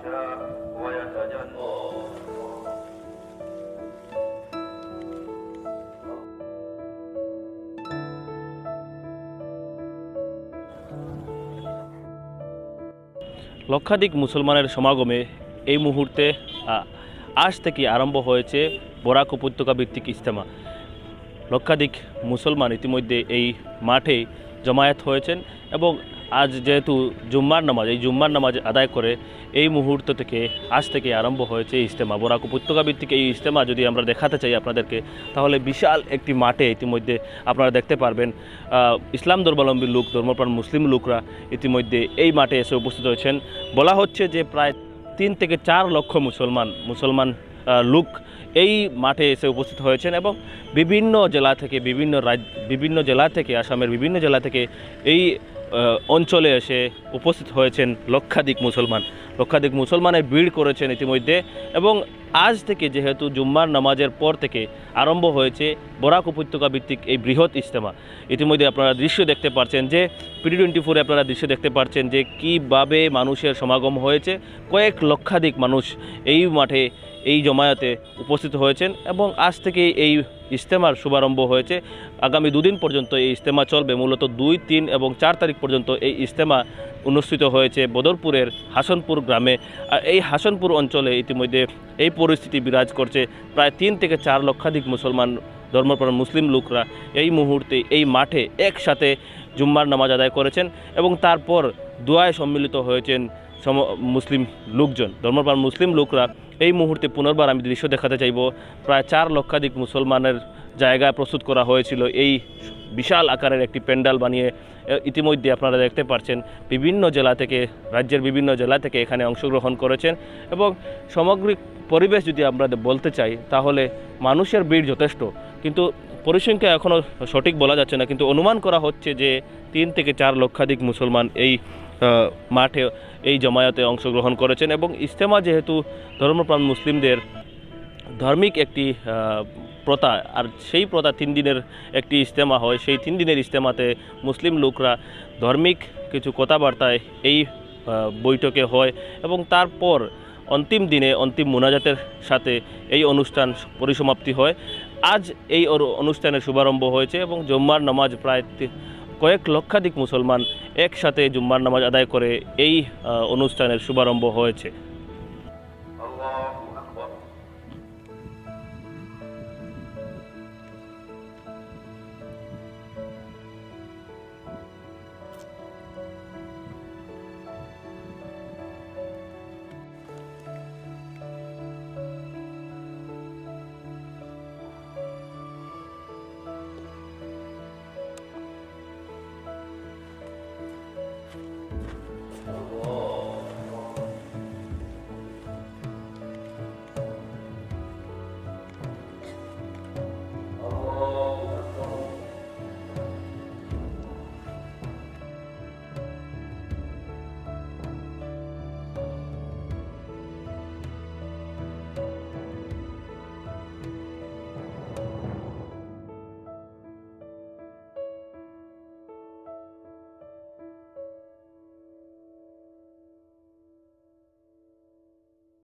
লক্ষাধিক মুসলমানের সমাগমে এই মুহূর্তে আজ থেকে আরম্ভ হয়েছে বরাক উপত্যকা ভিত্তিক ইজতেমা। লক্ষাধিক মুসলমান ইতিমধ্যে এই মাঠে জমায়েত হয়েছেন এবং আজ যেহেতু জুম্মার নামাজ, এই জুম্মার নামাজ আদায় করে এই মুহূর্ত থেকে আজ থেকে আরম্ভ হয়েছে ইজতেমা। বরাক উপত্যকা ভিত্তিক এই ইজতেমা যদি আমরা দেখাতে চাই আপনাদেরকে, তাহলে বিশাল একটি মাঠে ইতিমধ্যে আপনারা দেখতে পারবেন ইসলাম ধর্মাবলম্বী লোক, ধর্মপ্রাণ মুসলিম লোকরা ইতিমধ্যে এই মাঠে এসে উপস্থিত হয়েছেন। বলা হচ্ছে যে প্রায় 3 থেকে 4 লক্ষ মুসলমান লোক এই মাঠে এসে উপস্থিত হয়েছেন এবং বিভিন্ন জেলা থেকে বিভিন্ন জেলা থেকে আসামের বিভিন্ন জেলা থেকে এই অঞ্চলে এসে উপস্থিত হয়েছেন লক্ষাধিক মুসলমানের ভিড় করেছেন ইতিমধ্যে। এবং আজ থেকে যেহেতু জুম্মার নামাজের পর থেকে আরম্ভ হয়েছে বরাক উপত্যকা ভিত্তিক এই বৃহৎ ইজতেমা। ইতিমধ্যে আপনারা দৃশ্য দেখতে পাচ্ছেন যে PD24 আপনারা দৃশ্য দেখতে পাচ্ছেন যে কীভাবে মানুষের সমাগম হয়েছে। কয়েক লক্ষাধিক মানুষ এই মাঠে এই জমায়েতে উপস্থিত হয়েছেন এবং আজ থেকে এই ইজতেমার শুভারম্ভ হয়েছে। আগামী 2 দিন পর্যন্ত এই ইজতেমা চলবে। মূলত 2, 3 এবং 4 তারিখ পর্যন্ত এই ইজতেমা অনুষ্ঠিত হয়েছে বদরপুরের হাসনপুর গ্রামে। আর এই হাসনপুর অঞ্চলে ইতিমধ্যে এই পরিস্থিতি বিরাজ করছে। প্রায় 3 থেকে 4 লক্ষাধিক মুসলমান ধর্মপ্রাণ মুসলিম লোকরা এই মুহূর্তে এই মাঠে একসাথে জুম্মার নামাজ আদায় করেছেন এবং তারপর দোয়ায় সম্মিলিত হয়েছেন মুসলিম লোকজন, ধর্মপ্রাণ মুসলিম লোকরা। এই মুহূর্তে পুনর্বার আমি দৃশ্য দেখাতে চাইব। প্রায় 4 লক্ষাধিক মুসলমানের জায়গায় প্রস্তুত করা হয়েছিল এই বিশাল আকারের একটি প্যান্ডেল বানিয়ে। ইতিমধ্যে আপনারা দেখতে পাচ্ছেন বিভিন্ন জেলা থেকে, রাজ্যের বিভিন্ন জেলা থেকে এখানে অংশগ্রহণ করেছেন এবং সামগ্রিক পরিবেশ যদি আমরা বলতে চাই তাহলে মানুষের ভিড় যথেষ্ট, কিন্তু পরিসংখ্যা এখনও সঠিক বলা যাচ্ছে না, কিন্তু অনুমান করা হচ্ছে যে 3 থেকে 4 লক্ষাধিক মুসলমান এই মাঠে এই জমায়েতে অংশগ্রহণ করেছেন। এবং ইজতেমা যেহেতু ধর্মপ্রাণ মুসলিমদের ধার্মিক একটি প্রথা, আর সেই প্রথা 3 দিনের একটি ইজতেমা হয়। সেই 3 দিনের ইজতেমাতে মুসলিম লোকরা ধার্মিক কিছু কথাবার্তায় এই বৈঠকে হয় এবং তারপর অন্তিম দিনে অন্তিম মোনাজাতের সাথে এই অনুষ্ঠান পরিসমাপ্তি হয়। আজ এই অনুষ্ঠানের শুভারম্ভ হয়েছে এবং জুম্মার নামাজ প্রায় কয়েক লক্ষাধিক মুসলমান একসাথে জুম্মার নামাজ আদায় করে এই অনুষ্ঠানের শুভারম্ভ হয়েছে।